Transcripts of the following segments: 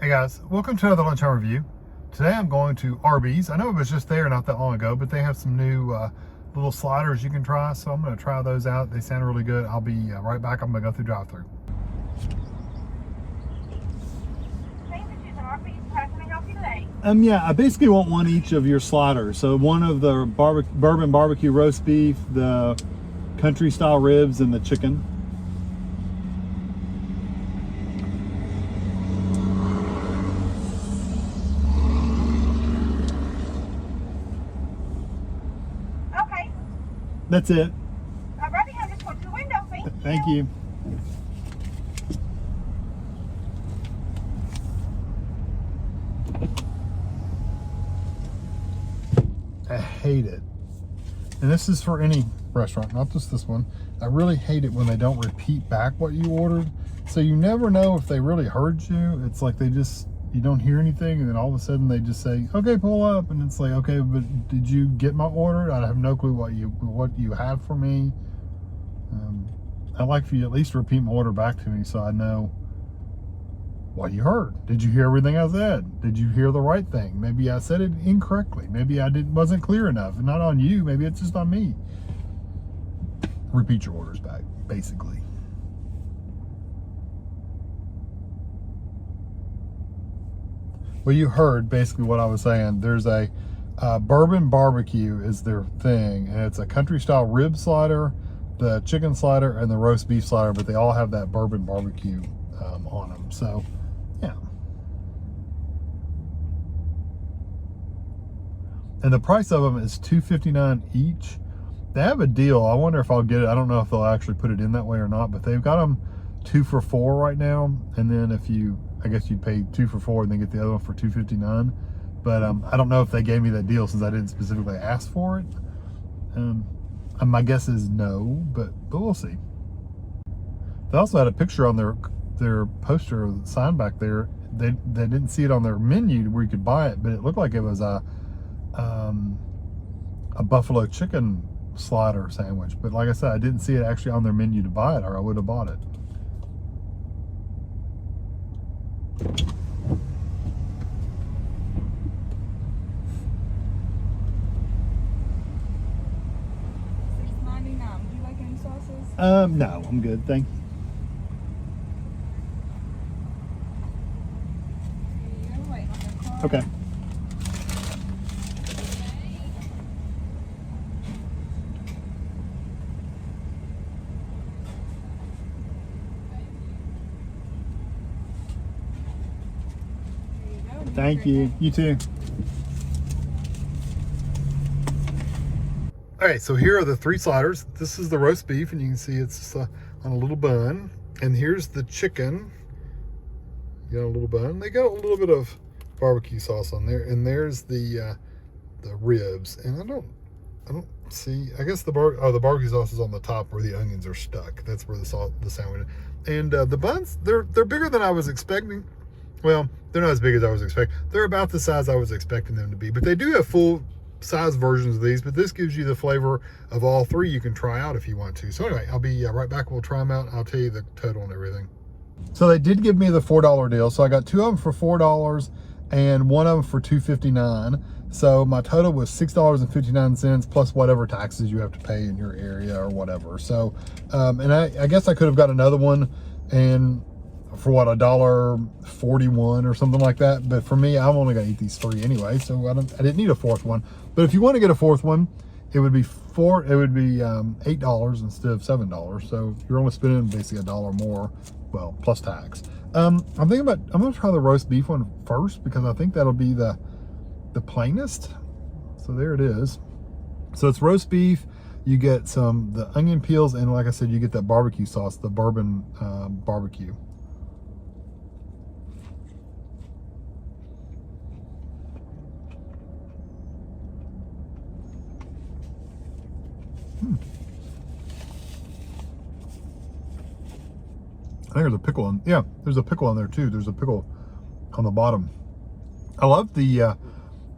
Hey guys, welcome to another Lunchtime review. Today I'm going to Arby's. I know it was just there not that long ago, but they have some new little sliders you can try, so I'm going to try those out. They sound really good. I'll be right back. I'm going to go through drive-thru. Yeah, I basically want one each of your sliders. So one of the bourbon barbecue roast beef, the country style ribs, and the chicken. Okay. That's it. Alrighty, I'll just go to the window. Thank you. I hate it. And this is for any restaurant, not just this one. I really hate it when they don't repeat back what you ordered. So you never know if they really heard you. It's like you don't hear anything, and then all of a sudden they just say, okay, pull up. And it's like, okay, but did you get my order? I have no clue what you have for me. I'd like for you at least to repeat my order back to me so I know what you heard. Did you hear everything I said? Did you hear the right thing? Maybe I said it incorrectly. Maybe I wasn't clear enough. Not on you. Maybe it's just on me. Repeat your orders back, basically. Well, you heard basically what I was saying. There's a bourbon barbecue is their thing, and it's a country style rib slider, the chicken slider, and the roast beef slider, but they all have that bourbon barbecue on them. So yeah. And the price of them is $2.59 each. They have a deal. I wonder if I'll get it. I don't know if they'll actually put it in that way or not, but they've got them 2 for $4 right now. And then I guess you'd pay 2 for $4 and then get the other one for $2.59. But I don't know if they gave me that deal since I didn't specifically ask for it. My guess is no, but we'll see. They also had a picture on their poster sign back there. They didn't see it on their menu where you could buy it, but it looked like it was a buffalo chicken slider sandwich. But like I said, I didn't see it actually on their menu to buy it, or I would have bought it. $6.99. Do you like any sauces? No, I'm good, thank you. Okay. Thank you. You too. All right, so here are the 3 sliders. This is the roast beef, and you can see it's on a little bun. And here's the chicken. You got a little bun. They got a little bit of barbecue sauce on there, and there's the ribs. And I don't see. I guess the barbecue sauce is on the top where the onions are stuck. That's where the sandwich is. And the buns, they're bigger than I was expecting. Well, they're not as big as I was expecting. They're about the size I was expecting them to be. But they do have full size versions of these. But this gives you the flavor of all 3 you can try out if you want to. So anyway, I'll be right back. We'll try them out. I'll tell you the total and everything. So they did give me the $4 deal. So I got 2 of them for $4 and 1 of them for $2.59. So my total was $6.59 plus whatever taxes you have to pay in your area or whatever. So, and I guess I could have got another one and for what, $1.41 or something like that. But for me, I'm only gonna eat these 3 anyway, so I didn't need a 4th one. But if you want to get a 4th one, it would be $8 instead of $7. So you're only spending basically $1 more, well, plus tax. I'm gonna try the roast beef one first because I think that'll be the plainest. So there it is. So it's roast beef. You get the onion peels, and like I said, you get that barbecue sauce, the bourbon barbecue. I think there's a pickle on. Yeah, there's a pickle on there too. There's a pickle on the bottom. I love the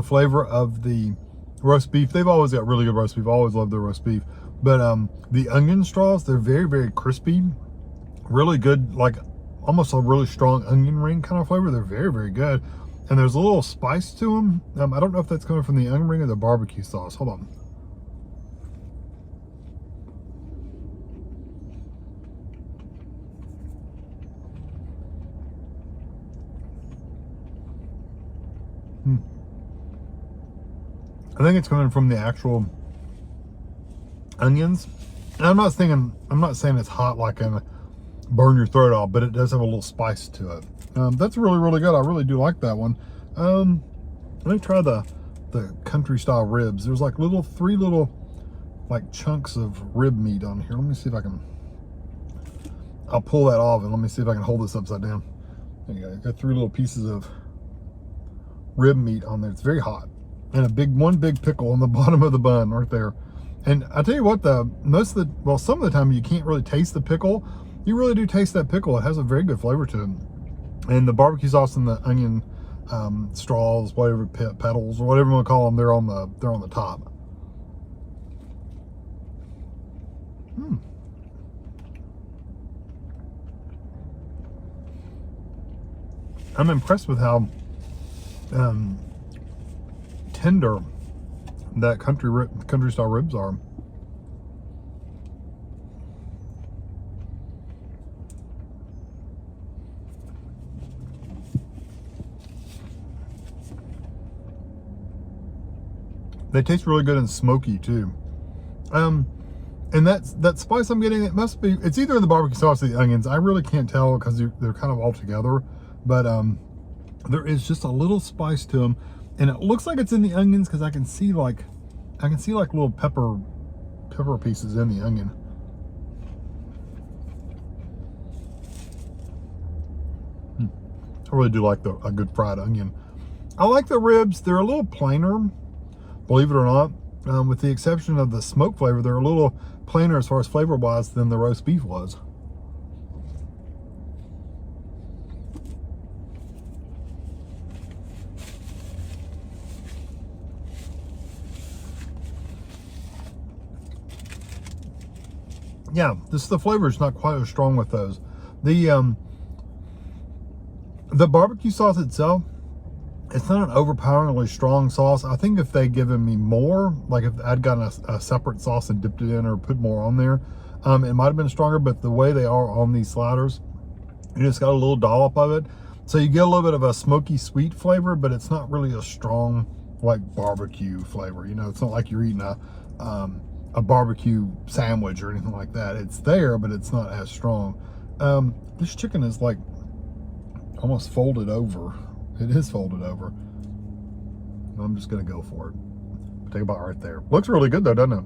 flavor of the roast beef. They've always got really good roast beef. I always love their roast beef. But the onion straws, they're very, very crispy. Really good, like almost a really strong onion ring kind of flavor. They're very, very good. And there's a little spice to them. I don't know if that's coming from the onion ring or the barbecue sauce. Hold on. I think it's coming from the actual onions. And I'm not saying it's hot like in burn your throat off, but it does have a little spice to it. That's really, really good. I really do like that one. Let me try the country style ribs. There's like three little like chunks of rib meat on here. Let me see if I'll pull that off and let me see if I can hold this upside down. There you go. Got 3 little pieces of rib meat on there. It's very hot. And one big pickle on the bottom of the bun right there. And I tell you what, some of the time you can't really taste the pickle. You really do taste that pickle. It has a very good flavor to it. And the barbecue sauce and the onion straws, whatever, petals or whatever you want to call them, they're on the top. I'm impressed with how tender that country style ribs are. They taste really good and smoky too. And that spice I'm getting, it's either in the barbecue sauce or the onions. I really can't tell because they're kind of all together, but there is just a little spice to them. And it looks like it's in the onions because I can see like little pepper pieces in the onion. I really do like a good fried onion. I like the ribs. They're a little plainer, believe it or not. With the exception of the smoke flavor, they're a little plainer as far as flavor wise than the roast beef was. Yeah, the flavor is not quite as strong with those. The barbecue sauce itself, it's not an overpoweringly strong sauce. I think if they'd given me more, like if I'd gotten a separate sauce and dipped it in or put more on there, it might have been stronger. But the way they are on these sliders, you just got a little dollop of it. So you get a little bit of a smoky sweet flavor, but it's not really a strong like barbecue flavor. You know, it's not like you're eating a barbecue sandwich or anything like that. It's there, but it's not as strong. This chicken is like almost folded over. It is folded over. I'm just gonna go for it. Take a bite right there. Looks really good though, doesn't it?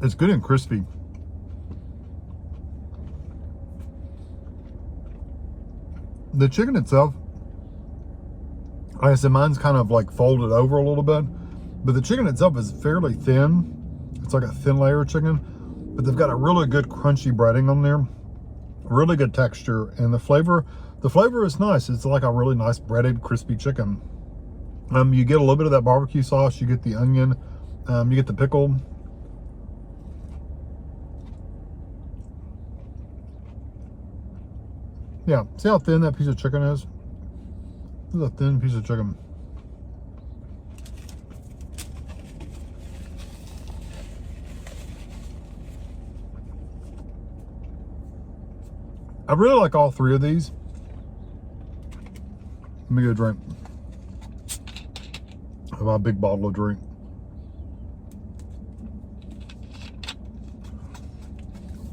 It's good and crispy. The chicken itself, like I said, mine's kind of like folded over a little bit, but the chicken itself is fairly thin. It's like a thin layer of chicken, but they've got a really good crunchy breading on there, really good texture, and the flavor is nice. It's like a really nice breaded, crispy chicken. You get a little bit of that barbecue sauce, you get the onion, you get the pickle. Yeah, see how thin that piece of chicken is? This is a thin piece of chicken. I really like all 3 of these. Let me get a drink. I have a big bottle of drink.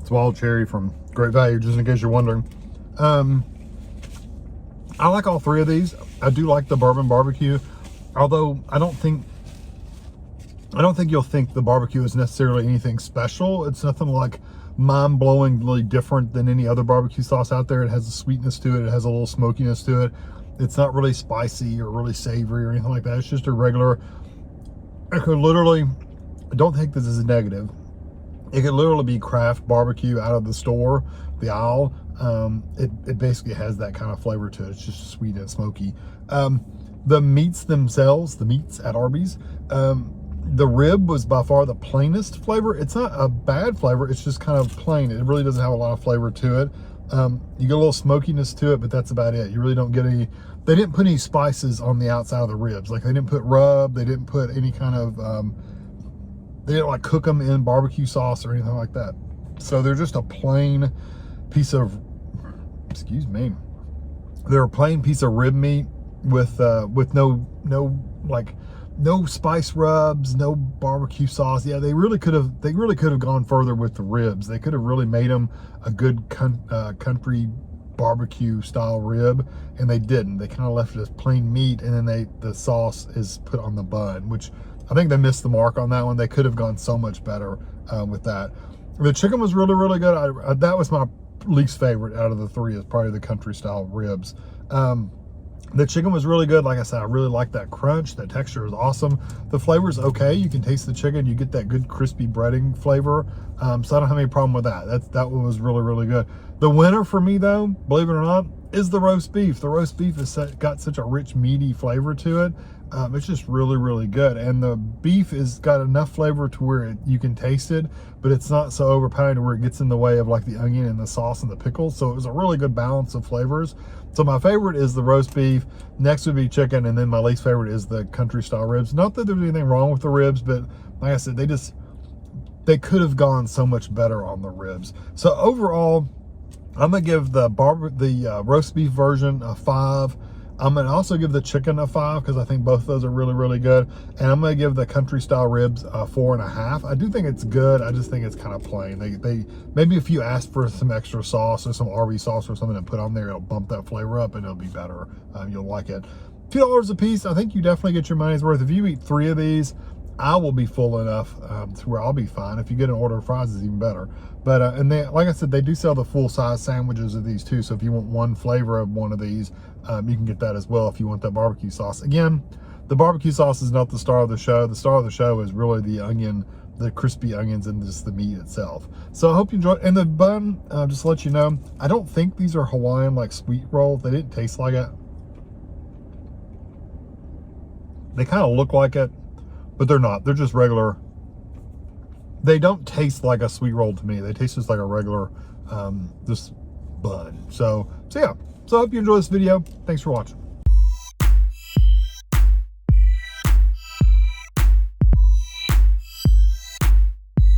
It's wild cherry from Great Value, just in case you're wondering. I like all 3 of these. I do like the Bourbon BBQ, although I don't think you'll think the barbecue is necessarily anything special. It's nothing like mind-blowingly different than any other barbecue sauce out there. It has a sweetness to it. It has a little smokiness to it. It's not really spicy or really savory or anything like that. It's just a regular, I don't think this is a negative. It could literally be Kraft barbecue out of the store, the aisle. It basically has that kind of flavor to it. It's just sweet and smoky. The meats themselves, the meats at Arby's, the rib was by far the plainest flavor. It's not a bad flavor, it's just kind of plain. It really doesn't have a lot of flavor to it. You get a little smokiness to it, but that's about it. You really don't get any, they didn't put any spices on the outside of the ribs. Like they didn't put rub, they didn't put any kind of, they didn't like cook them in barbecue sauce or anything like that. So they're just a plain piece of, excuse me, they're a plain piece of rib meat with no spice rubs, no barbecue sauce. Yeah, they really could have gone further with the ribs. They could have really made them a good country barbecue style rib, and they didn't. They kind of left it as plain meat, and then the sauce is put on the bun, which I think they missed the mark on that one. They could have gone so much better with that. The chicken was really, really good. That was my least favorite out of the three, is probably the country style ribs. The chicken was really good. Like I said, I really like that crunch. That texture is awesome. The flavor is okay. You can taste the chicken. You get that good crispy breading flavor. So I don't have any problem with that. That one was really, really good. The winner for me, though, believe it or not, is the roast beef. The roast beef has got such a rich, meaty flavor to it. It's just really, really good. And the beef has got enough flavor to where you can taste it, but it's not so overpowering to where it gets in the way of like the onion and the sauce and the pickles. So it was a really good balance of flavors. So my favorite is the roast beef. Next would be chicken. And then my least favorite is the country style ribs. Not that there's anything wrong with the ribs, but like I said, they could have gone so much better on the ribs. So overall, I'm gonna give the roast beef version a 5. I'm gonna also give the chicken a 5 because I think both of those are really, really good. And I'm gonna give the country style ribs a 4.5. I do think it's good. I just think it's kind of plain. They maybe if you ask for some extra sauce or some Arby sauce or something to put on there, it'll bump that flavor up and it'll be better. You'll like it. $2 a piece. I think you definitely get your money's worth. If you eat 3 of these, I will be full enough to where I'll be fine. If you get an order of fries, it's even better. But and they, like I said, they do sell the full size sandwiches of these too. So if you want one flavor of one of these, you can get that as well if you want that barbecue sauce. Again, the barbecue sauce is not the star of the show. The star of the show is really the onion, the crispy onions, and just the meat itself. So I hope you enjoyed. And the bun, just to let you know, I don't think these are Hawaiian like sweet rolls. They didn't taste like it. They kind of look like it, but they're not. They're just regular. They don't taste like a sweet roll to me. They taste just like a regular just bun. So yeah. So I hope you enjoy this video. Thanks for watching.